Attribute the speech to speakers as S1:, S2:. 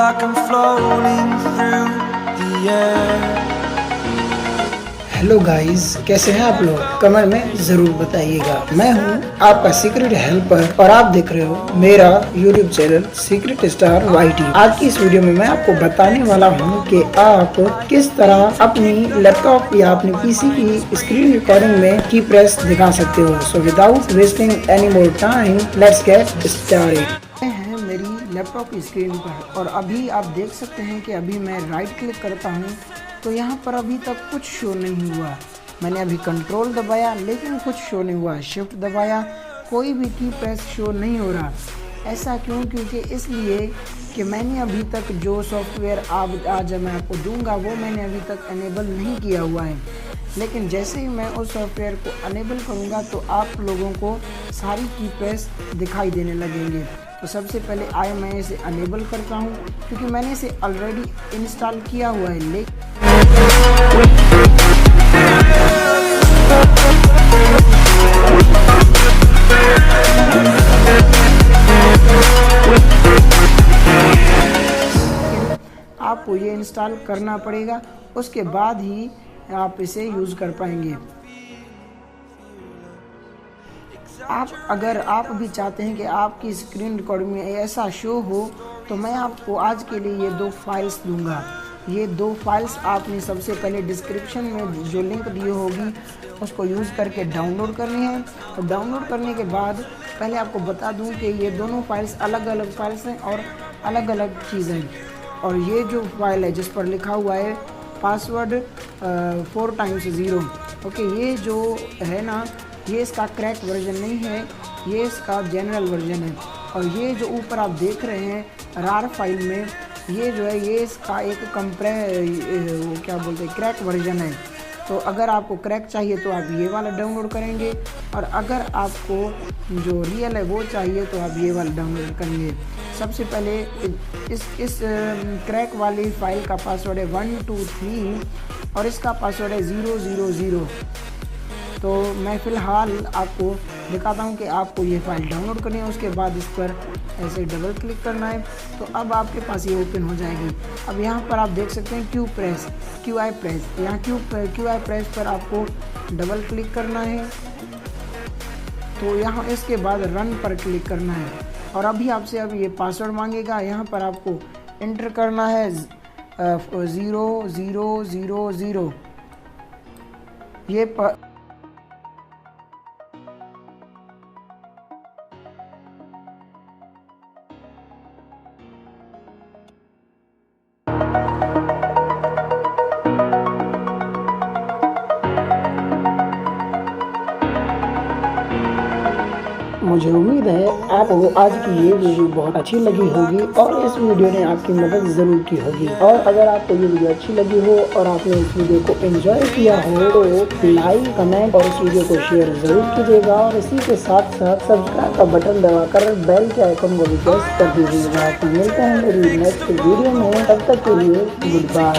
S1: like I'm floating through the air.
S2: Hello guys, कैसे हैं आप लोग? कमेंट में जरूर बताइएगा। मैं हूं आपका सीक्रेट हेल्पर और आप देख रहे हो मेरा YouTube channel secret star YT। आज की इस वीडियो में मैं आपको बताने वाला हूं कि आप किस तरह अपनी लैपटॉप या अपनी पीसी की स्क्रीन रिकॉर्डिंग में की प्रेस दिखा सकते हो। So without wasting any more time, let's get started. है मेरी लैपटॉप की स्क्रीन पर और अभी आप देख सकते हैं कि अभी मैं राइट क्लिक करता हूं तो यहाँ पर अभी तक कुछ शो नहीं हुआ। मैंने अभी कंट्रोल दबाया लेकिन कुछ शो नहीं हुआ, शिफ्ट दबाया कोई भी की प्रेस शो नहीं हो रहा। ऐसा क्यों? क्योंकि इसलिए कि मैंने अभी तक जो सॉफ्टवेयर आज मैं आपको दूंगा वो मैंने अभी तक अनेबल नहीं किया हुआ है। लेकिन जैसे ही मैं उस सॉफ्टवेयर को अनेबल करूंगा तो आप लोगों को सारी की प्रेस दिखाई देने लगेंगे। तो सबसे पहले मैं इसे अनेबल करता हूं क्योंकि मैंने इसे ऑलरेडी इंस्टॉल किया हुआ है। लेकिन आपको ये इंस्टॉल करना पड़ेगा, उसके बाद ही आप इसे यूज़ कर पाएंगे। अगर आप भी चाहते हैं कि आपकी स्क्रीन रिकॉर्डिंग में ऐसा शो हो तो मैं आपको आज के लिए ये 2 फाइल्स दूंगा। ये 2 फाइल्स आपने सबसे पहले डिस्क्रिप्शन में जो लिंक दी होगी उसको यूज़ करके डाउनलोड करनी है। और डाउनलोड करने के बाद पहले आपको बता दूं कि ये दोनों फाइल्स अलग अलग फाइल्स हैं और अलग अलग चीज़ें हैं। और ये जो फाइल है जिस पर लिखा हुआ है पासवर्ड 4 टाइम्स 0, ओके, ये जो है ना, ये इसका क्रैक वर्जन नहीं है, ये इसका जनरल वर्जन है। और ये जो ऊपर आप देख रहे हैं रार फाइल में, ये जो है ये इसका एक क्या बोलते हैं क्रैक वर्जन है। तो अगर आपको क्रैक चाहिए तो आप ये वाला डाउनलोड करेंगे और अगर आपको जो रियल है वो चाहिए तो आप ये वाला डाउनलोड करेंगे। सबसे पहले इस क्रैक वाली फाइल का पासवर्ड है 123 और इसका पासवर्ड है 000। तो मैं फ़िलहाल आपको दिखाता हूं कि आपको ये फ़ाइल डाउनलोड करनी है। उसके बाद इस पर ऐसे डबल क्लिक करना है तो अब आपके पास ये ओपन हो जाएगी। अब यहाँ पर आप देख सकते हैं QI प्रेस, यहाँ QI प्रेस पर आपको डबल क्लिक करना है। तो यहाँ इसके बाद रन पर क्लिक करना है और अभी आपसे अब ये पासवर्ड मांगेगा। यहाँ पर आपको एंटर करना है 0000। ये मुझे उम्मीद है आपको आज की ये वीडियो बहुत अच्छी लगी होगी और इस वीडियो ने आपकी मदद ज़रूर की होगी। और अगर आपको ये वीडियो अच्छी लगी हो और आपने इस वीडियो को एंजॉय किया हो तो लाइक, कमेंट और इस वीडियो को शेयर ज़रूर कीजिएगा और इसी के साथ साथ सब्सक्राइब का बटन दबाकर बेल के आइकन को भी प्रेस कर दीजिएगा। तो मिलते हैं मेरी नेक्स्ट वीडियो में, तब तक के लिए गुड बाय।